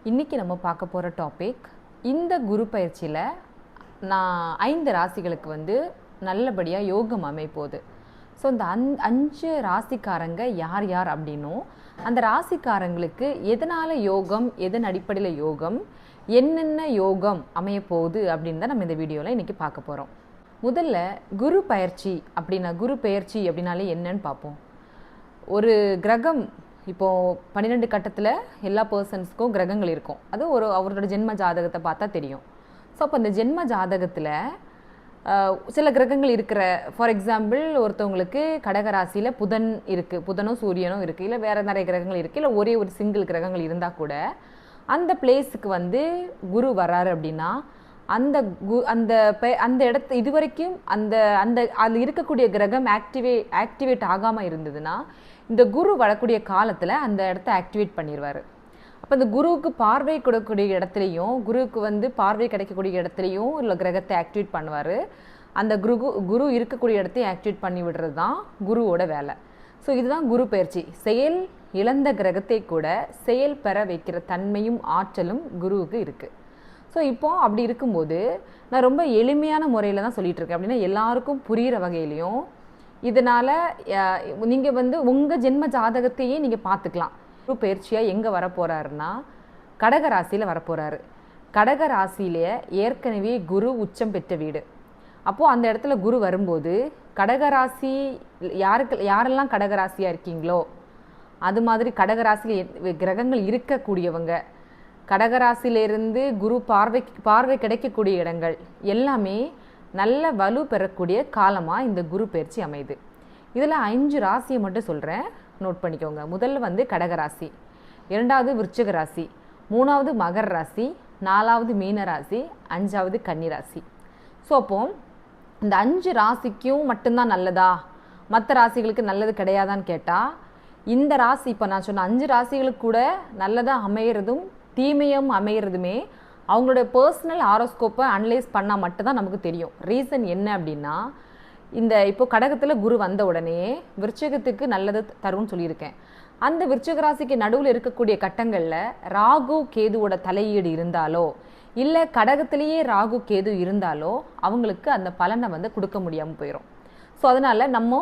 இன்றைக்கி நம்ம பார்க்க போகிற டாபிக், இந்த குரு பயிற்சியில் நான் 5 ராசிகளுக்கு வந்து நல்லபடியாக யோகம் அமைப்போகுது. ஸோ இந்த 5 ராசிக்காரங்க யார் யார் அப்படின்னும், அந்த ராசிக்காரங்களுக்கு எதனால் யோகம், எதன் அடிப்படையில் யோகம், என்னென்ன யோகம் அமையப்போகுது அப்படின்னு தான் நம்ம இந்த வீடியோவில் இன்றைக்கி பார்க்க போகிறோம். முதல்ல குரு பயிற்சி அப்படின்னாலே என்னன்னு பார்ப்போம். ஒரு கிரகம், இப்போது 12 கட்டத்தில் எல்லா பர்சன்ஸ்க்கும் கிரகங்கள் இருக்கும். அது அவரோட ஜென்ம ஜாதகத்தை பார்த்தா தெரியும். ஸோ அப்போ அந்த ஜென்ம ஜாதகத்தில் சில கிரகங்கள் இருக்கிற, ஃபார் எக்ஸாம்பிள் ஒருத்தவங்களுக்கு கடகராசியில் புதன் இருக்குது, புதனும் சூரியனும் இருக்குது, இல்லை வேறு நிறைய கிரகங்கள் இருக்குது, இல்லை ஒரே ஒரு சிங்கிள் கிரகங்கள் இருந்தால் கூட அந்த பிளேஸுக்கு வந்து குரு வராரு அப்படின்னா அந்த அந்த இடத்து இது வரைக்கும் அதில் இருக்கக்கூடிய கிரகம் ஆக்டிவேட் ஆகாமல் இருந்ததுன்னா இந்த குரு வரக்கூடிய காலத்தில் அந்த இடத்த ஆக்டிவேட் பண்ணிடுவார். அப்போ இந்த குருவுக்கு பார்வை கொடுக்கக்கூடிய இடத்துலையும், குருவுக்கு வந்து பார்வை கிடைக்கக்கூடிய இடத்துலையும் இல்லை கிரகத்தை ஆக்டிவேட் பண்ணுவார். அந்த குரு இருக்கக்கூடிய இடத்தையும் ஆக்டிவேட் பண்ணி விடுறது தான் குருவோட வேலை. ஸோ இதுதான் குரு பயிற்சி. செயல் இழந்த கிரகத்தை கூட செயல் பெற வைக்கிற தன்மையும் ஆற்றலும் குருவுக்கு இருக்குது. ஸோ இப்போது அப்படி இருக்கும்போது நான் ரொம்ப எளிமையான முறையில் தான் சொல்லிகிட்டு இருக்கேன். அப்படின்னா எல்லாருக்கும் புரிகிற வகையிலையும், இதனால் நீங்கள் வந்து உங்கள் ஜென்ம ஜாதகத்தையே நீங்கள் பார்த்துக்கலாம். குரு பயிற்சியாக எங்கே வரப்போகிறாருன்னா கடகராசியில் வரப்போகிறாரு. கடகராசியிலே ஏற்கனவே குரு உச்சம் பெற்ற வீடு. அப்போது அந்த இடத்துல குரு வரும்போது கடகராசி யாரெல்லாம் கடகராசியாக இருக்கீங்களோ, அது மாதிரி கடகராசியில் கிரகங்கள் இருக்கக்கூடியவங்க, கடகராசியிலிருந்து குரு பார்வை கிடைக்கக்கூடிய இடங்கள் எல்லாமே நல்ல வலு பெறக்கூடிய காலமாக இந்த குரு பயிற்சி அமையுது. இதில் 5 ராசியை மட்டும் சொல்கிறேன், நோட் பண்ணிக்கோங்க. முதல்ல வந்து கடகராசி, 2வது விருச்சிக ராசி, 3வது மகர ராசி, 4வது மீன ராசி, 5வது கன்னி ராசி. ஸோ அப்போ இந்த 5 ராசிக்கும் மட்டும்தான் நல்லதா, மற்ற ராசிகளுக்கு நல்லது கிடையாதான்னு கேட்டால், இந்த ராசி இப்போ நான் சொன்ன 5 ராசிகளுக்கு கூட நல்லதாக அமையிறதும் தீமையும் அமையிறதுமே அவங்களுடைய பர்சனல் ஆரோஸ்கோப்பை அனலைஸ் பண்ணால் மட்டும்தான் நமக்கு தெரியும். ரீசன் என்ன அப்படின்னா, இந்த இப்போ கடகத்தில் குரு வந்த உடனே விருச்சிகத்துக்கு நல்லது தரும்னு சொல்லியிருக்கேன். அந்த விருச்சிக ராசிக்கு நடுவில் இருக்கக்கூடிய கட்டங்களில் ராகு கேதுவோட தலையீடு இருந்தாலோ, இல்லை கடகத்திலேயே ராகு கேது இருந்தாலோ அவங்களுக்கு அந்த பலனை வந்து கொடுக்க முடியாமல் போயிடும். ஸோ அதனால் நம்ம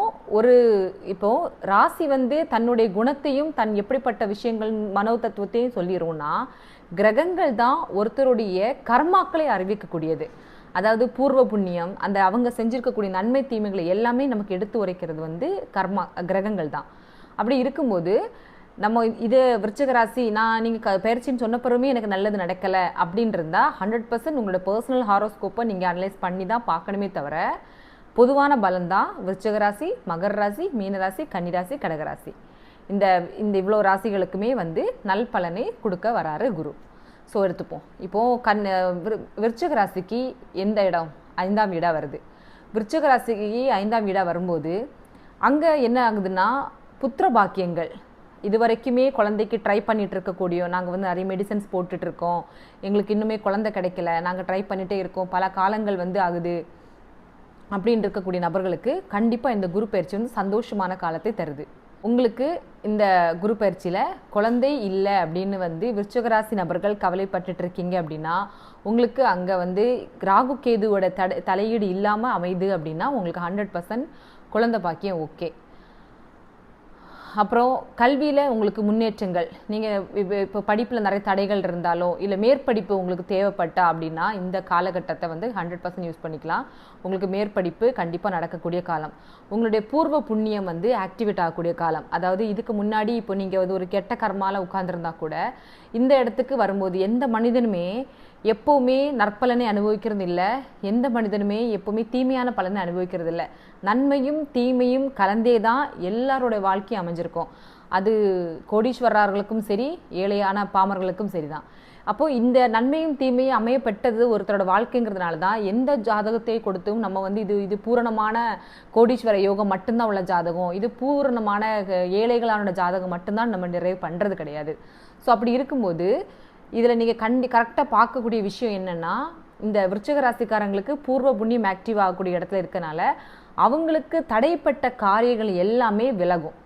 இப்போது ராசி வந்து தன்னுடைய குணத்தையும் தன் எப்படிப்பட்ட விஷயங்கள் மனோ தத்துவத்தையும் சொல்லிடுவோம்னா, கிரகங்கள் தான் ஒருத்தருடைய கர்மாக்களை அறிவிக்கக்கூடியது. அதாவது பூர்வ புண்ணியம், அந்த அவங்க செஞ்சுருக்கக்கூடிய நன்மை தீமைகளை எல்லாமே நமக்கு எடுத்து உரைக்கிறது வந்து கிரகங்கள் தான். அப்படி இருக்கும்போது நம்ம இது விருச்சிக ராசி, நீங்கள் பயிற்சின்னு சொன்ன பிறமே எனக்கு நல்லது நடக்கலை அப்படின்னு இருந்தால் 100% உங்களோட பர்சனல் ஹாரோஸ்கோப்பை நீங்கள் அனலைஸ் பண்ணி தான் பார்க்கணுமே தவிர, பொதுவான பலன் தான் விருச்சிக ராசி, மகர ராசி, மீனராசி, கன்னிராசி, கடகராசி, இந்த இவ்வளோ ராசிகளுக்குமே வந்து நல் பலனை கொடுக்க வராரு குரு. ஸோ எடுத்துப்போம். இப்போது விருச்சிக ராசிக்கு எந்த இடம், 5ஆம் வீடாக வருது. விருச்சிக ராசிக்கு 5ஆம் வீடாக வரும்போது அங்கே என்ன ஆகுதுன்னா, புத்திர பாக்கியங்கள், இது வரைக்குமே குழந்தைக்கு ட்ரை பண்ணிட்டு இருக்கக்கூடிய, நாங்கள் வந்து நிறைய மெடிசன்ஸ் போட்டுட்ருக்கோம், எங்களுக்கு இன்னுமே குழந்தை கிடைக்கல, நாங்கள் ட்ரை பண்ணிகிட்டே இருக்கோம், பல காலங்கள் வந்து ஆகுது அப்படின்னு இருக்கக்கூடிய நபர்களுக்கு கண்டிப்பாக இந்த குரு பயிற்சி வந்து சந்தோஷமான காலத்தை தருது. உங்களுக்கு இந்த குரு பயிற்சியில் குழந்தை இல்லை அப்படின்னு வந்து விருச்சிகராசி நபர்கள் கவலைப்பட்டுட்டு இருக்கீங்க அப்படின்னா, உங்களுக்கு அங்கே வந்து ராகு கேதுவோட தலையீடு இல்லாமல் அமையுது அப்படின்னா உங்களுக்கு 100% குழந்தை பாக்கியம் ஓகே. அப்புறம் கல்வியில் உங்களுக்கு முன்னேற்றங்கள், நீங்கள் இப்போ படிப்பில் நிறைய தடைகள் இருந்தாலோ, இல்லை மேற்படிப்பு உங்களுக்கு தேவைப்பட்டா அப்படின்னா இந்த காலகட்டத்தை வந்து 100% யூஸ் பண்ணிக்கலாம். உங்களுக்கு மேற்படிப்பு கண்டிப்பாக நடக்கக்கூடிய காலம். உங்களுடைய பூர்வ புண்ணியம் வந்து ஆக்டிவேட் ஆகக்கூடிய காலம். அதாவது இதுக்கு முன்னாடி இப்போ நீங்கள் ஒரு கெட்ட கர்மாவில் உட்கார்ந்துருந்தா கூட இந்த இடத்துக்கு வரும்போது எந்த மனிதனுமே எப்போவுமே நற்பலனை அனுபவிக்கிறது இல்லை, எந்த மனிதனுமே எப்போவுமே தீமையான பலனை அனுபவிக்கிறது இல்லை. நன்மையும் தீமையும் கலந்தே தான் எல்லாரோட வாழ்க்கையும் அமைஞ்சிருக்கும். அது கோடீஸ்வரர்களுக்கும் சரி, ஏழையான பாமர்களுக்கும் சரி தான். அப்போது இந்த நன்மையும் தீமையும் அமையப்பட்டது ஒருத்தரோட வாழ்க்கைங்கிறதுனால தான் எந்த ஜாதகத்தை கொடுத்தும் நம்ம வந்து இது பூரணமான கோடீஸ்வர யோகம் மட்டும்தான் உள்ள ஜாதகம், இது பூரணமான ஏழைகளான ஜாதகம் மட்டும்தான் நம்ம நிறைவு பண்ணுறது கிடையாது. ஸோ அப்படி இருக்கும்போது இதில் நீங்கள் கரெக்டாக பார்க்கக்கூடிய விஷயம் என்னென்னா, இந்த விருச்சிக ராசிக்காரங்களுக்கு பூர்வ புண்ணியம் ஆக்டிவ் ஆகக்கூடிய இடத்துல இருக்கனால அவங்களுக்கு தடைப்பட்ட காரியங்கள் எல்லாமே விலகும்.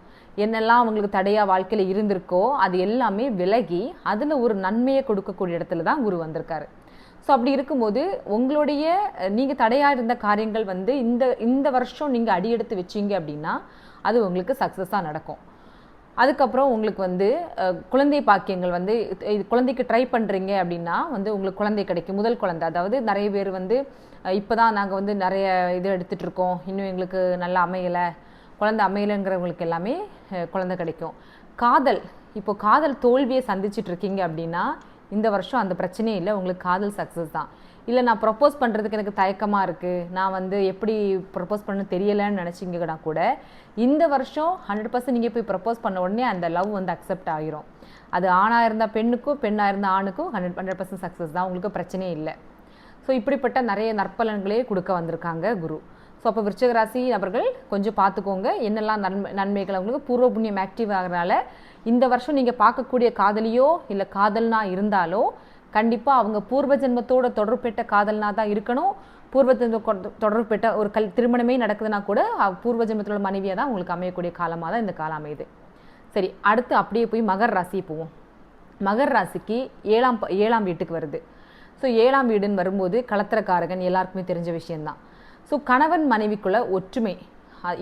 என்னெல்லாம் அவங்களுக்கு தடையாக வாழ்க்கையில் இருந்திருக்கோ அது எல்லாமே விலகி அதில் ஒரு நன்மையை கொடுக்கக்கூடிய இடத்துல தான் குரு வந்திருக்காரு. ஸோ அப்படி இருக்கும்போது உங்களுடைய நீங்கள் தடையாக இருந்த காரியங்கள் வந்து இந்த வருஷம் நீங்கள் அடியெடுத்து வச்சிங்க அப்படின்னா அது உங்களுக்கு சக்ஸஸாக நடக்கும். அதுக்கப்புறம் உங்களுக்கு வந்து குழந்தை பாக்கியங்கள் வந்து குழந்தைக்கு ட்ரை பண்ணுறீங்க அப்படின்னா வந்து உங்களுக்கு குழந்தை கிடைக்கும். முதல் குழந்தை, அதாவது நிறைய பேர் வந்து இப்போ தான் நாங்கள் வந்து நிறைய இது எடுத்துகிட்டு இருக்கோம், இன்னும் எங்களுக்கு நல்லா அமையலை, குழந்தை அமையலைங்கிறவங்களுக்கு எல்லாமே குழந்தை கிடைக்கும். காதல், இப்போ காதல் தோல்வியை சந்திச்சுட்டு இருக்கீங்க அப்படின்னா இந்த வருஷம் அந்த பிரச்சனையே இல்லை, உங்களுக்கு காதல் சக்ஸஸ் தான். இல்லை நான் ப்ரப்போஸ் பண்ணுறதுக்கு எனக்கு தயக்கமாக இருக்குது, நான் வந்து எப்படி ப்ரப்போஸ் பண்ண தெரியலைன்னு நினச்சிங்கன்னா கூட இந்த வருஷம் 100% நீங்கள் போய் ப்ரப்போஸ் பண்ண உடனே அந்த லவ் வந்து அக்செப்ட் ஆகிரும். அது ஆணாக இருந்தால் பெண்ணுக்கும், பெண்ணாக இருந்தால் ஆணுக்கும் 100% சக்ஸஸ் தான், உங்களுக்கு பிரச்சனையே இல்லை. ஸோ இப்படிப்பட்ட நிறைய நற்பலன்களே கொடுக்க வந்திருக்காங்க குரு. ஸோ அப்போ விருச்சிக ராசி நபர்கள் கொஞ்சம் பார்த்துக்கோங்க, என்னெல்லாம் நன்மைகள் அவங்களுக்கு பூர்வ புண்ணியம் ஆக்டிவ் ஆகிறனால இந்த வருஷம் நீங்கள் பார்க்கக்கூடிய காதலியோ இல்லை காதல்னா இருந்தாலோ கண்டிப்பாக அவங்க பூர்வ ஜென்மத்தோட தொடர்புபெற்ற காதல்னா தான் இருக்கணும். பூர்வ தொடர்புபெற்ற ஒரு திருமணமே நடக்குதுன்னா கூட பூர்வ ஜென்மத்தோட மனைவியாக தான் உங்களுக்கு அமையக்கூடிய காலமாக தான் இந்த காலம் அமையுது. சரி, அடுத்து அப்படியே போய் மகர் ராசி போவோம். மகர் ராசிக்கு ஏழாம் வீட்டுக்கு வருது. ஸோ 7ஆம் வீடுன்னு வரும்போது களத்திரக்காரகன் எல்லாருக்குமே தெரிஞ்ச விஷயந்தான். ஸோ கணவன் மனைவிக்குள்ள ஒற்றுமை,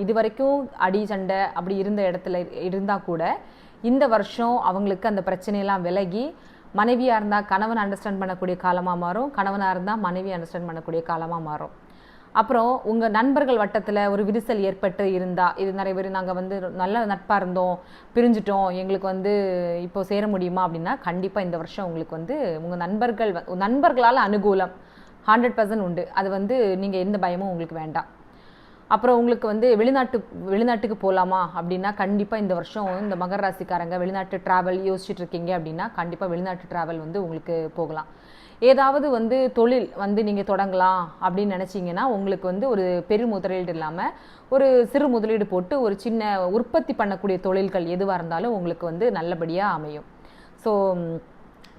இது வரைக்கும் அடி சண்டை அப்படி இருந்த இடத்துல இருந்தால் கூட இந்த வருஷம் அவங்களுக்கு அந்த பிரச்சனையெல்லாம் விலகி மனைவியாக இருந்தால் கணவன் அண்டர்ஸ்டாண்ட் பண்ணக்கூடிய காலமாக மாறும், கணவனாக இருந்தால் மனைவி அண்டர்ஸ்டாண்ட் பண்ணக்கூடிய காலமாக மாறும். அப்புறம் உங்கள் நண்பர்கள் வட்டத்தில் ஒரு விரிசல் ஏற்பட்டு இருந்தால், இது நிறைய பேர் நாங்கள் வந்து நல்ல நட்பாக இருந்தோம், பிரிஞ்சிட்டோம், எங்களுக்கு வந்து இப்போ சேர முடியுமா அப்படின்னா கண்டிப்பாக இந்த வருஷம் உங்களுக்கு வந்து உங்கள் நண்பர்களால் அனுகூலம் 100% உண்டு. அது வந்து நீங்கள் எந்த பயமும் உங்களுக்கு வேண்டாம். அப்புறம் உங்களுக்கு வந்து வெளிநாட்டுக்கு போகலாமா அப்படின்னா கண்டிப்பாக இந்த வருஷம் இந்த மகர ராசிக்காரங்க வெளிநாட்டு ட்ராவல் யோசிச்சுட்டு இருக்கீங்க அப்படின்னா கண்டிப்பாக வெளிநாட்டு ட்ராவல் வந்து உங்களுக்கு போகலாம். ஏதாவது வந்து தொழில் வந்து நீங்கள் தொடங்கலாம் அப்படின்னு நினச்சிங்கன்னா உங்களுக்கு வந்து ஒரு பெரு முதலீடு இல்லாமல் ஒரு சிறு முதலீடு போட்டு ஒரு சின்ன உற்பத்தி பண்ணக்கூடிய தொழில்கள் எதுவாக இருந்தாலும் உங்களுக்கு வந்து நல்லபடியாக அமையும். ஸோ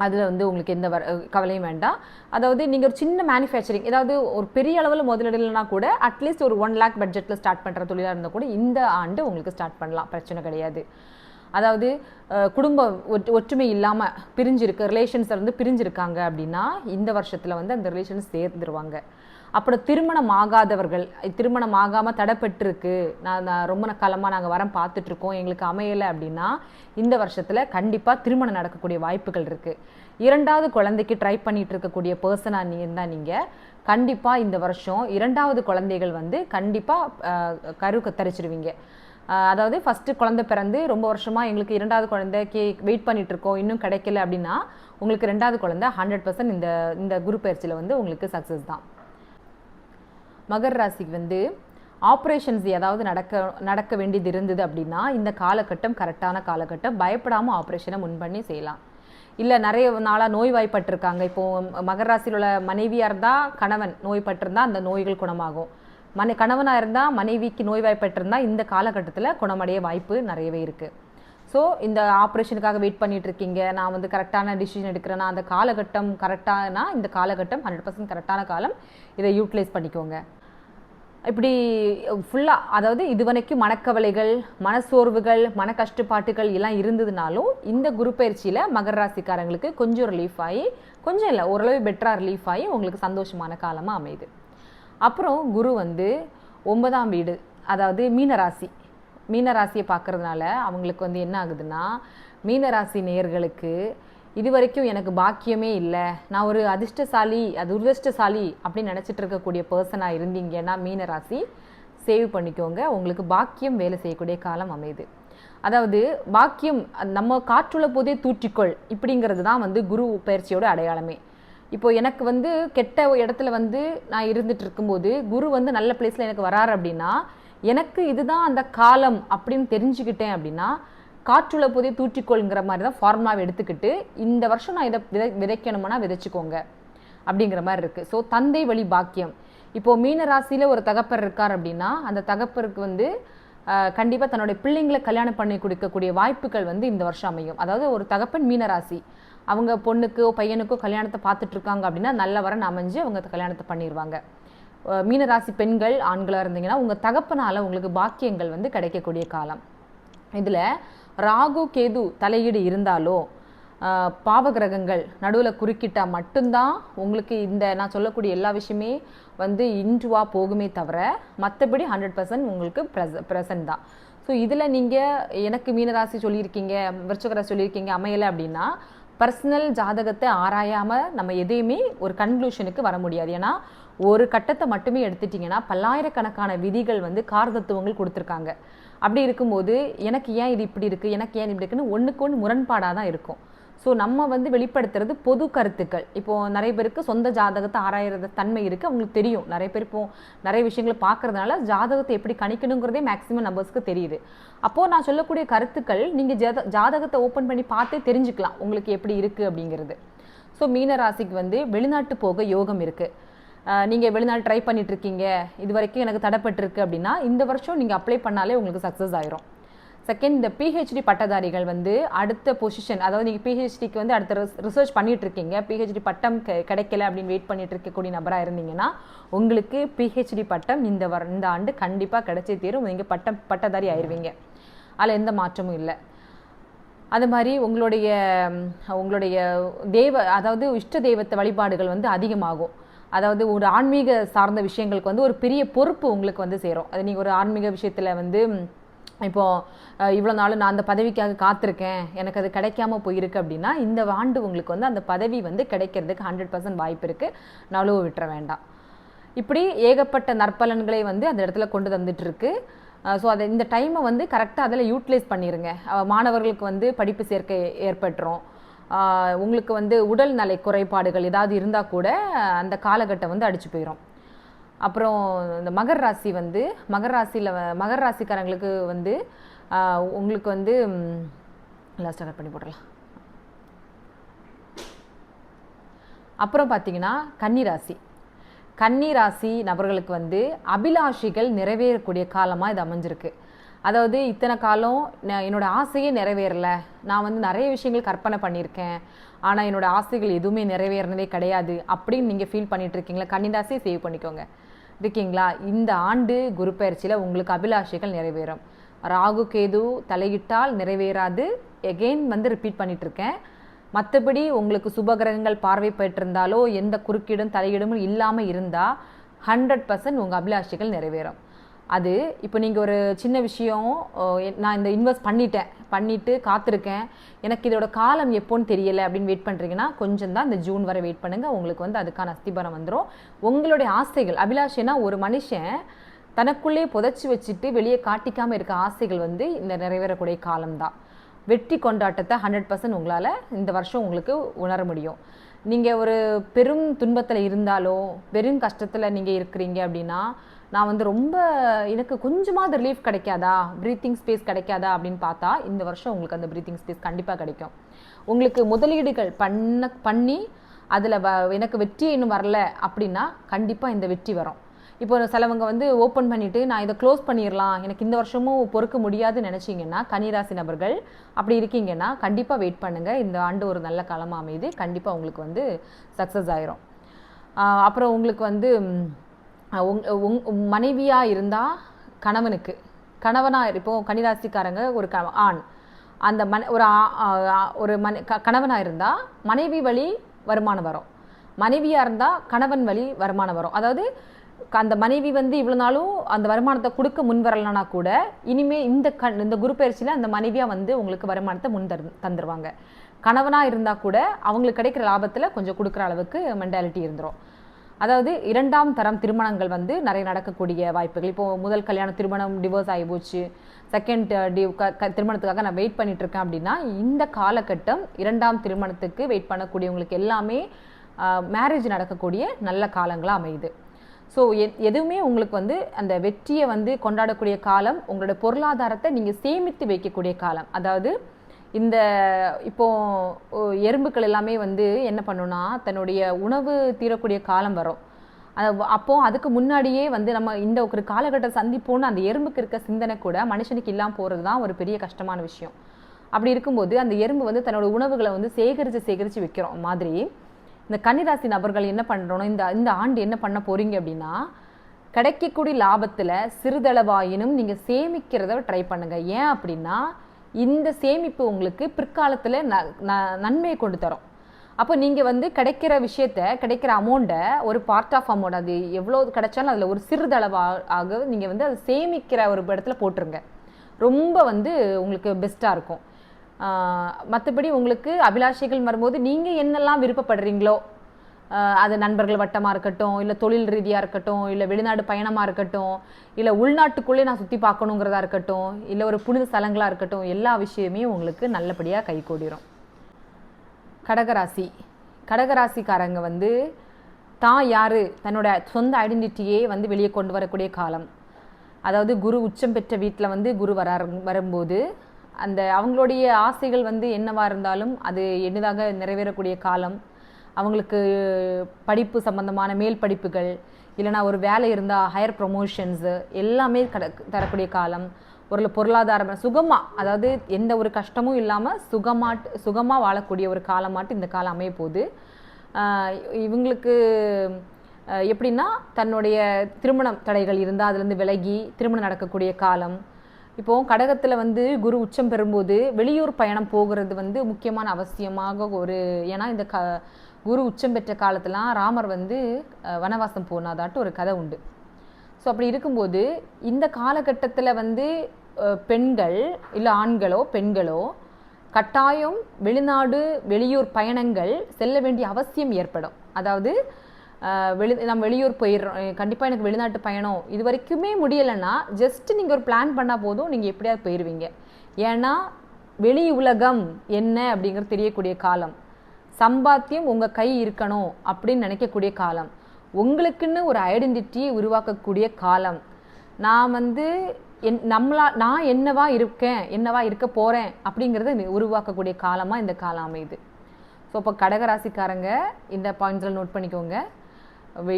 அதில் வந்து உங்களுக்கு எந்த கவலையும் வேண்டாம். அதாவது நீங்கள் ஒரு சின்ன மேனுஃபேக்சரிங், ஏதாவது ஒரு பெரிய அளவில் முதலீடு இல்லைனா கூட அட்லீஸ்ட் ஒரு 1 lakh பட்ஜெட்டில் ஸ்டார்ட் பண்ணுற தொழிலாக இருந்தால் கூட இந்த ஆண்டு உங்களுக்கு ஸ்டார்ட் பண்ணலாம், பிரச்சனை கிடையாது. அதாவது குடும்ப ஒற்றுமை இல்லாமல் பிரிஞ்சிருக்கு, ரிலேஷன்ஸ் வந்து பிரிஞ்சிருக்காங்க அப்படின்னா இந்த வருஷத்தில் வந்து அந்த ரிலேஷன்ஸ் சேர்ந்துருவாங்க. அப்புறம் திருமணம் ஆகாதவர்கள், திருமணம் ஆகாமல் தடைப்பட்டிருக்கு, நான் ரொம்ப காலமாக நாங்கள் வரம் பார்த்துட்ருக்கோம், எங்களுக்கு அமையலை அப்படின்னா இந்த வருஷத்தில் கண்டிப்பாக திருமணம் நடக்கக்கூடிய வாய்ப்புகள் இருக்குது. 2வது குழந்தைக்கு ட்ரை பண்ணிகிட்டு இருக்கக்கூடிய பர்சனாக இருந்தால் நீங்கள் கண்டிப்பாக இந்த வருஷம் 2வது குழந்தைகள் வந்து கண்டிப்பாக கரு கத்தரிச்சிருவீங்க. அதாவது ஃபஸ்ட்டு குழந்தை பிறந்து ரொம்ப வருஷமாக எங்களுக்கு 2வது குழந்தைக்கு வெயிட் பண்ணிகிட்ருக்கோம், இன்னும் கிடைக்கல அப்படின்னா உங்களுக்கு 2வது குழந்தை 100% இந்த குரு பயிற்சியில் வந்து உங்களுக்கு சக்ஸஸ் தான். மகர் ராசிக்கு வந்து ஆப்ரேஷன்ஸ் ஏதாவது நடக்க வேண்டியது இருந்தது அப்படின்னா இந்த காலகட்டம் கரெக்டான காலகட்டம், பயப்படாமல் ஆப்ரேஷனை முன்பண்ணி செய்யலாம். இல்லை நிறைய நாளாக நோய்வாய்ப்பட்டிருக்காங்க, இப்போது மகர் ராசியில் உள்ள மனைவியாக இருந்தால் கணவன் நோய்பட்டிருந்தால் அந்த நோய்கள் குணமாகும், கணவனாக இருந்தால் மனைவிக்கு நோய்வாய்ப்பட்டிருந்தால் இந்த காலகட்டத்தில் குணமடைய வாய்ப்பு நிறையவே இருக்குது. ஸோ இந்த ஆப்ரேஷனுக்காக வெயிட் பண்ணிட்டு இருக்கீங்க, நான் வந்து கரெக்டான டிசிஷன் எடுக்கிறேன்னா அந்த காலகட்டம் கரெக்டானா இந்த காலகட்டம் 100% கரெக்டான காலம், இதை யூட்டிலைஸ் பண்ணிக்கோங்க. இப்படி ஃபுல்லாக அதாவது இதுவரைக்கும் மனக்கவலைகள், மனசோர்வுகள், மன கஷ்டப்பாட்டுகள் எல்லாம் இருந்ததுனாலும் இந்த குரு பயிற்சியில் மகர ராசிக்காரங்களுக்கு கொஞ்சம் ரிலீஃப் ஆகி, கொஞ்சம் இல்லை ஓரளவு பெட்டராக ரிலீஃப் ஆகி உங்களுக்கு சந்தோஷமான காலமாக அமையுது. அப்புறம் குரு வந்து 9ஆம் வீடு, அதாவது மீனராசியை பார்க்கறதுனால அவங்களுக்கு வந்து என்ன ஆகுதுன்னா, மீனராசி நேயர்களுக்கு இது வரைக்கும் எனக்கு பாக்கியமே இல்லை, நான் ஒரு துரதிர்ஷ்டசாலி அப்படின்னு நினச்சிட்டு இருக்கக்கூடிய பர்சனாக இருந்தீங்கன்னா மீனராசி சேவ் பண்ணிக்கோங்க, உங்களுக்கு பாக்கியம் வேலை செய்யக்கூடிய காலம் அமையுது. அதாவது பாக்கியம் நம்ம காற்றுள்ள போதே தூற்றிக்கொள் இப்படிங்கிறது தான் வந்து குரு பயிற்சியோட அடையாளமே. இப்போ எனக்கு வந்து கெட்ட இடத்துல வந்து நான் இருந்துட்டு இருக்கும்போது குரு வந்து நல்ல பிளேஸில் எனக்கு வராரு அப்படின்னா எனக்கு இதுதான் அந்த காலம் அப்படின்னு தெரிஞ்சுக்கிட்டேன் அப்படின்னா காற்றுள்ள போதே தூற்றிக்கொள்ங்கிற மாதிரி தான் ஃபார்முலாவை எடுத்துக்கிட்டு இந்த வருஷம் நான் இதை விதைக்கணும்னா விதைச்சிக்கோங்க அப்படிங்கிற மாதிரி இருக்குது. ஸோ தந்தை வழி பாக்கியம், இப்போது மீன ராசியில் ஒரு தகப்பர் இருக்கார் அப்படின்னா அந்த தகப்பருக்கு வந்து கண்டிப்பாக தன்னுடைய பிள்ளைங்களை கல்யாணம் பண்ணி கொடுக்கக்கூடிய வாய்ப்புகள் வந்து இந்த வருஷம் அமையும். அதாவது ஒரு தகப்பன் மீனராசி அவங்க பொண்ணுக்கோ பையனுக்கோ கல்யாணத்தை பார்த்துட்டு இருக்காங்க அப்படின்னா நல்ல வரன் அமைஞ்சு அவங்க கல்யாணத்தை பண்ணிடுவாங்க. மீனராசி பெண்கள் ஆண்களாக இருந்தீங்கன்னா உங்கள் தகப்பனால் உங்களுக்கு பாக்கியங்கள் வந்து கிடைக்கக்கூடிய காலம். இதில் ராகு கேது தலையீடு இருந்தாலோ பாவகிரகங்கள் நடுவில் குறுக்கிட்டால் மட்டும்தான் உங்களுக்கு இந்த நான் சொல்லக்கூடிய எல்லா விஷயமே வந்து இன்றுவாக போகுமே தவிர மற்றபடி 100% உங்களுக்கு ப்ரெசன்ட் தான். ஸோ இதில் நீங்கள் எனக்கு மீனராசி சொல்லியிருக்கீங்க, விருச்சிகராசி சொல்லியிருக்கீங்க அமையலை அப்படின்னா பர்சனல் ஜாதகத்தை ஆராயாமல் நம்ம எதையுமே ஒரு கன்க்ளூஷனுக்கு வர முடியாது. ஏன்னா ஒரு கட்டத்தை மட்டுமே எடுத்துட்டிங்கன்னா பல்லாயிரக்கணக்கான விதிகள் வந்து காரதத்துவங்கள் கொடுத்துருக்காங்க. அப்படி இருக்கும்போது எனக்கு ஏன் இது இப்படி இருக்குது, எனக்கு ஏன் இப்படி இருக்குன்னு ஒன்றுக்கு ஒன்று முரண்பாடாக தான் இருக்கும். ஸோ நம்ம வந்து வெளிப்படுத்துறது பொது கருத்துக்கள். இப்போது நிறைய பேருக்கு சொந்த ஜாதகத்தை ஆராயிறது தன்மை இருக்குது, அவங்களுக்கு தெரியும். நிறைய பேர் இப்போ நிறைய விஷயங்களை பார்க்கறதுனால ஜாதகத்தை எப்படி கணிக்கணுங்கிறதே மேக்ஸிமம் நம்பர்ஸ்க்கு தெரியுது. அப்போது நான் சொல்லக்கூடிய கருத்துக்கள் நீங்கள் ஜாதகத்தை ஓப்பன் பண்ணி பார்த்தே தெரிஞ்சுக்கலாம் உங்களுக்கு எப்படி இருக்குது அப்படிங்கிறது. ஸோ மீன ராசிக்கு வந்து வெளிநாட்டு போக யோகம் இருக்குது. நீங்கள் வெளிநாடு ட்ரை பண்ணிகிட்ருக்கீங்க, இது வரைக்கும் எனக்கு தடைப்பட்டிருக்கு அப்படின்னா இந்த வருஷம் நீங்கள் அப்ளை பண்ணாலே உங்களுக்கு சக்ஸஸ் ஆயிரும். செகண்ட், இந்த பிஹெச்டி பட்டதாரிகள் வந்து அடுத்த பொசிஷன், அதாவது நீங்கள் பிஹெச்டிக்கு வந்து அடுத்த ரிசர்ச் பண்ணிட்டு இருக்கீங்க, பிஹெச்டி பட்டம் கிடைக்கல அப்படின்னு வெயிட் பண்ணிட்டு இருக்கக்கூடிய நபராக இருந்தீங்கன்னா உங்களுக்கு பிஹெச்டி பட்டம் இந்த ஆண்டு கண்டிப்பாக கிடைச்சே தீரும். நீங்கள் பட்டதாரி ஆயிடுவீங்க, அதில் எந்த மாற்றமும் இல்லை. அது மாதிரி உங்களுடைய அதாவது இஷ்ட தெய்வத்தை வழிபாடுகள் வந்து அதிகமாகும். அதாவது ஒரு ஆன்மீக சார்ந்த விஷயங்களுக்கு வந்து ஒரு பெரிய பொறுப்பு உங்களுக்கு வந்து சேரும். அது நீங்கள் ஒரு ஆன்மீக விஷயத்தில் வந்து இப்போது இவ்வளோ நாள் நான் அந்த பதவிக்காக காத்திருக்கேன், எனக்கு அது கிடைக்காம போயிருக்கு அப்படின்னா இந்த ஆண்டு உங்களுக்கு வந்து அந்த பதவி வந்து கிடைக்கிறதுக்கு 100% வாய்ப்பு இருக்குது. நழுவ விட்டுற வேண்டாம். இப்படி ஏகப்பட்ட நற்பலன்களை வந்து அந்த இடத்துல கொண்டு வந்துட்டுருக்கு. ஸோ அதை இந்த டைமை வந்து கரெக்டாக அதில் யூட்டிலைஸ் பண்ணிடுங்க. மாணவர்களுக்கு வந்து படிப்பு சேர்க்கை ஏற்பட்டுரும். உங்களுக்கு வந்து உடல்நலை குறைபாடுகள் ஏதாவது இருந்தால் கூட அந்த காலகட்டம் வந்து அடிச்சு போயிடும். அப்புறம் இந்த மகர ராசிக்காரங்களுக்கு வந்து உங்களுக்கு வந்து லாஸ்ட்டாக கட் பண்ணி போடலாம். அப்புறம் பார்த்தீங்கன்னா கன்னிராசி நபர்களுக்கு வந்து அபிலாஷைகள் நிறைவேறக்கூடிய காலமாக இது அமைஞ்சிருக்கு. அதாவது இத்தனை காலம் என்னோட ஆசையே நிறைவேறலை, நான் வந்து நிறைய விஷயங்கள் கற்பனை பண்ணியிருக்கேன், ஆனால் என்னோட ஆசைகள் எதுவுமே நிறைவேறினதே கிடையாது அப்படின்னு நீங்கள் ஃபீல் பண்ணிட்டு இருக்கீங்களா? கன்னிராசியை சேவ் பண்ணிக்கோங்க இருக்கீங்களா? இந்த ஆண்டு குரு பயிற்சியில் உங்களுக்கு அபிலாஷைகள் நிறைவேறும். ராகு கேது தலையிட்டால் நிறைவேறாது, எகெயின் வந்து ரிப்பீட் பண்ணிட்டு இருக்கேன். மற்றபடி உங்களுக்கு சுபகிரகங்கள் பார்வை பெற்றிருந்தாலோ எந்த குறுக்கீடும் தலையீடும் இல்லாமல் இருந்தால் 100% உங்கள் அபிலாஷைகள் நிறைவேறும். அது இப்போ நீங்கள் ஒரு சின்ன விஷயம், நான் இந்த இன்வெஸ்ட் பண்ணிவிட்டு காத்திருக்கேன், எனக்கு இதோட காலம் எப்போன்னு தெரியலை அப்படின்னு வெயிட் பண்ணுறீங்கன்னா கொஞ்சம் தான் இந்த ஜூன் வரை வெயிட் பண்ணுங்கள். உங்களுக்கு வந்து அதுக்கான அஸ்திபாரம் வந்துடும். உங்களுடைய ஆசைகள், அபிலாஷைனா ஒரு மனுஷன் தனக்குள்ளே புதைச்சி வச்சுட்டு வெளியே காட்டிக்காமல் இருக்க ஆசைகள் வந்து இந்த நிறைவேறக்கூடிய காலம்தான். வெற்றி கொண்டாட்டத்தை 100% உங்களால் இந்த வருஷம் உங்களுக்கு உணர முடியும். நீங்கள் ஒரு பெரும் துன்பத்தில் இருந்தாலோ பெரும் கஷ்டத்தில் நீங்கள் இருக்கிறீங்க அப்படின்னா நான் வந்து ரொம்ப எனக்கு கொஞ்சமாவது ரிலீஃப் கிடைக்காதா, ப்ரீத்திங் ஸ்பேஸ் கிடைக்காதா அப்படின்னு பார்த்தா இந்த வருஷம் உங்களுக்கு அந்த ப்ரீத்திங் ஸ்பேஸ் கண்டிப்பாக கிடைக்கும். உங்களுக்கு முதலீடுகள் பண்ணி அதில் எனக்கு வெற்றி இன்னும் வரல அப்படின்னா கண்டிப்பாக இந்த வெற்றி வரும். இப்போ சிலவங்க வந்து ஓப்பன் பண்ணிவிட்டு நான் இதை க்ளோஸ் பண்ணிடலாம், எனக்கு இந்த வருஷமும் பொறுக்க முடியாதுன்னு நினச்சிங்கன்னா கன்னிராசி நபர்கள் அப்படி இருக்கீங்கன்னா கண்டிப்பாக வெயிட் பண்ணுங்கள். இந்த ஆண்டு ஒரு நல்ல காலமாக அமைது, கண்டிப்பாக உங்களுக்கு வந்து சக்ஸஸ் ஆயிரும். அப்புறம் உங்களுக்கு வந்து மனைவியாக இருந்தால் கணவனாக இப்போது கன்னிராசிக்காரங்க ஒரு ஆண் அந்த கணவனாக இருந்தால் மனைவி வழி வருமானம் வரும், மனைவியாக இருந்தால் கணவன் வழி வருமானம் வரும். அதாவது அந்த மனைவி வந்து இவ்வளோ நாளும் அந்த வருமானத்தை கொடுக்க முன் வரலனா கூட இனிமே இந்த குரு பயிற்சியில் அந்த மனைவியாக வந்து உங்களுக்கு வருமானத்தை தந்துடுவாங்க. கணவனாக இருந்தால் கூட அவங்களுக்கு கிடைக்கிற லாபத்தில் கொஞ்சம் கொடுக்குற அளவுக்கு மென்டாலிட்டி இருந்துடும். அதாவது 2ஆம் தரம் திருமணங்கள் வந்து நிறைய நடக்கக்கூடிய வாய்ப்புகள். இப்போது முதல் கல்யாண திருமணம் டிவோர்ஸ் ஆகி போச்சு, செகண்ட் திருமணத்துக்காக நான் வெயிட் பண்ணிட்டு இருக்கேன் அப்படின்னா இந்த காலகட்டம் 2ஆம் திருமணத்துக்கு வெயிட் பண்ணக்கூடியவங்களுக்கு எல்லாமே மேரேஜ் நடக்கக்கூடிய நல்ல காலங்களாக அமையுது. ஸோ எதுவுமே உங்களுக்கு வந்து அந்த வெற்றியை வந்து கொண்டாடக்கூடிய காலம், உங்களோட பொருளாதாரத்தை நீங்கள் சேமித்து வைக்கக்கூடிய காலம். அதாவது இந்த இப்போ எறும்புகள் எல்லாமே வந்து என்ன பண்ணுன்னா தன்னுடைய உணவு தீரக்கூடிய காலம் வரும். அதுக்கு முன்னாடியே வந்து நம்ம இந்த ஒரு காலகட்டம் சந்திப்போன்னு அந்த எறும்புக்கு இருக்க சிந்தனை கூட மனுஷனுக்கு இல்லாமல் போகிறது தான் ஒரு பெரிய கஷ்டமான விஷயம். அப்படி இருக்கும்போது அந்த எறும்பு வந்து தன்னோட உணவுகளை வந்து சேகரித்து வைக்கிறோம் மாதிரி இந்த கன்னிராசி நபர்கள் என்ன பண்ணுறோன்னா இந்த ஆண்டு என்ன பண்ண போகிறீங்க அப்படின்னா கிடைக்கக்கூடிய லாபத்தில் சிறிதளவாயினும் நீங்கள் சேமிக்கிறத ட்ரை பண்ணுங்கள். ஏன் அப்படின்னா இந்த சேமிப்பு உங்களுக்கு பிற்காலத்தில் நன்மையை கொண்டு தரும். அப்போ நீங்கள் வந்து கிடைக்கிற கிடைக்கிற அமௌண்ட்டை ஒரு பார்ட் ஆஃப் அமௌண்ட், அது எவ்வளோ கிடைச்சாலும் அதில் ஒரு சிறிதளவாக நீங்கள் வந்து அதை சேமிக்கிற ஒரு இடத்துல போட்டுருங்க. ரொம்ப வந்து உங்களுக்கு பெஸ்ட்டாக இருக்கும். மற்றபடி உங்களுக்கு அபிலாஷைகள் வரும்போது நீங்கள் என்னெல்லாம் விருப்பப்படுறீங்களோ, அது நண்பர்கள் வட்டமாக இருக்கட்டும், இல்லை தொழில் ரீதியாக இருக்கட்டும், இல்லை வெளிநாடு பயணமாக இருக்கட்டும், இல்லை உள்நாட்டுக்குள்ளே நான் சுற்றி பார்க்கணுங்கிறதா இருக்கட்டும், இல்லை ஒரு புனித ஸ்தலங்களாக இருக்கட்டும், எல்லா விஷயமே உங்களுக்கு நல்லபடியாக கைகூடிரும். கடகராசிக்காரங்க வந்து தான் யார், தன்னோட சொந்த ஐடென்டிட்டியே வந்து வெளியே கொண்டு வரக்கூடிய காலம். அதாவது குரு உச்சம் பெற்ற வீட்டில் வந்து குரு வரும்போது அந்த அவங்களுடைய ஆசைகள் வந்து என்னவாக இருந்தாலும் அது எளிதாக நிறைவேறக்கூடிய காலம். அவங்களுக்கு படிப்பு சம்பந்தமான மேல் படிப்புகள், இல்லைனா ஒரு வேலை இருந்தால் ஹையர் ப்ரொமோஷன்ஸு எல்லாமே தரக்கூடிய காலம். ஒரு பொருளாதாரம் சுகமாக, அதாவது எந்த ஒரு கஷ்டமும் இல்லாமல் சுகமாக வாழக்கூடிய ஒரு காலமாட்டு இந்த காலம் அமைய போகுது. இவங்களுக்கு எப்படின்னா தன்னுடைய திருமணம் தடைகள் இருந்தால் அதுலேருந்து விலகி திருமணம் நடக்கக்கூடிய காலம். இப்போது கடகத்தில் வந்து குரு உச்சம் பெறும்போது வெளியூர் பயணம் போகிறது வந்து முக்கியமான அவசியமாக ஏன்னா இந்த குரு உச்சம் பெற்ற காலத்துலாம் ராமர் வந்து வனவாசம் போனாதாட்டு ஒரு கதை உண்டு. ஸோ அப்படி இருக்கும்போது இந்த காலகட்டத்தில் வந்து பெண்கள் இல்லை ஆண்களோ பெண்களோ கட்டாயம் வெளியூர் பயணங்கள் செல்ல வேண்டிய அவசியம் ஏற்படும். அதாவது நம்ம வெளியூர் போயிடுறோம், கண்டிப்பாக எனக்கு வெளிநாட்டு பயணம் இது வரைக்குமே முடியலைன்னா ஜஸ்ட் நீங்கள் ஒரு பிளான் பண்ணால் போதும், நீங்கள் எப்படியாவது போயிடுவீங்க. ஏன்னா வெளி உலகம் என்ன அப்படிங்கிறது தெரியக்கூடிய காலம். சம்பாத்தியம் உங்கள் கை இருக்கணும் அப்படின்னு நினைக்கக்கூடிய காலம். உங்களுக்குன்னு ஒரு ஐடென்டிட்டியை உருவாக்கக்கூடிய காலம். நான் வந்து நான் என்னவா இருக்கேன், என்னவா இருக்க போகிறேன் அப்படிங்கிறத உருவாக்கக்கூடிய காலமாக இந்த காலம் அமையுது. ஸோ இப்போ கடகராசிக்காரங்க இந்த பாயிண்ட்ஸில் நோட் பண்ணிக்கோங்க.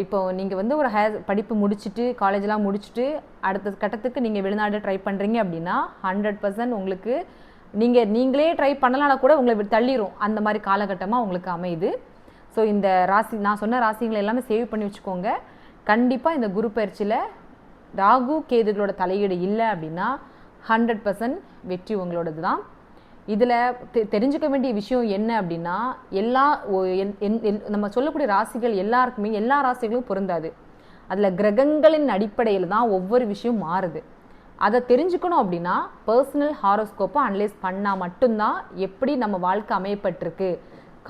இப்போ நீங்கள் வந்து ஒரு படிப்பு முடிச்சுட்டு காலேஜெலாம் முடிச்சுட்டு அடுத்த கட்டத்துக்கு நீங்கள் வெளிநாடு ட்ரை பண்ணுறீங்க அப்படின்னா 100% உங்களுக்கு நீங்களே ட்ரை பண்ணலான்னா கூட உங்களை தள்ளிடும். அந்த மாதிரி காலகட்டமாக உங்களுக்கு அமையுது. ஸோ இந்த நான் சொன்ன ராசிகளை எல்லாமே சேவ் பண்ணி வச்சுக்கோங்க. கண்டிப்பாக இந்த குரு பயிற்சியில் ராகு கேதுகளோட தலையீடு இல்லை அப்படின்னா 100% வெற்றி உங்களோடது தான். இதில் தெரிஞ்சுக்க வேண்டிய விஷயம் என்ன அப்படின்னா நம்ம சொல்லக்கூடிய ராசிகள் எல்லாருக்குமே எல்லா ராசிகளும் பொருந்தாது. அதில் கிரகங்களின் அடிப்படையில் தான் ஒவ்வொரு விஷயம் மாறுது. அதை தெரிஞ்சுக்கணும் அப்படின்னா பர்சனல் ஹாரோஸ்கோப்பை அனலைஸ் பண்ணால் மட்டும்தான் எப்படி நம்ம வாழ்க்கை அமையப்பட்டிருக்கு,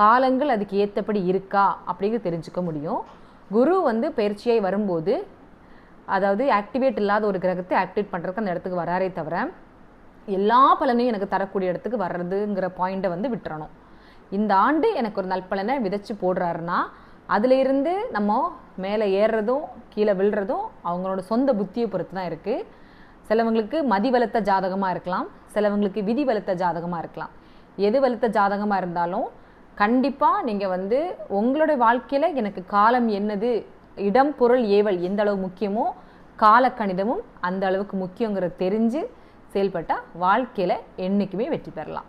காலங்கள் அதுக்கு ஏற்றபடி இருக்கா அப்படிங்கிறது தெரிஞ்சுக்க முடியும். குரு வந்து பயிற்சியாய் வரும்போது அதாவது ஆக்டிவேட் இல்லாத ஒரு கிரகத்தை ஆக்டிவேட் பண்ணுறதுக்கு அந்த இடத்துக்கு வராரே தவிர எல்லா பலனையும் எனக்கு தரக்கூடிய இடத்துக்கு வர்றதுங்கிற பாயிண்ட்டை வந்து விட்டுறணும். இந்த ஆண்டு எனக்கு ஒரு நல்பலனை விதைச்சு போடுறாருன்னா அதிலிருந்து நம்ம மேலே ஏறுறதும் கீழே விழுறதும் அவங்களோட சொந்த புத்தியை பொறுத்து தான் இருக்குது. சிலவங்களுக்கு மதி வலுத்த ஜாதகமாக இருக்கலாம், சிலவங்களுக்கு விதி வலுத்த ஜாதகமாக இருக்கலாம். எது வலுத்த ஜாதகமாக இருந்தாலும் கண்டிப்பாக நீங்கள் வந்து உங்களுடைய வாழ்க்கையில் எனக்கு காலம் என்னது, இடம் பொருள் ஏவல் எந்த அளவு முக்கியமோ காலக்கணிதமும் அந்த அளவுக்கு முக்கியங்கிறத தெரிஞ்சு செயல்பட்டால் வாழ்க்கையில் என்றைக்குமே வெற்றி பெறலாம்.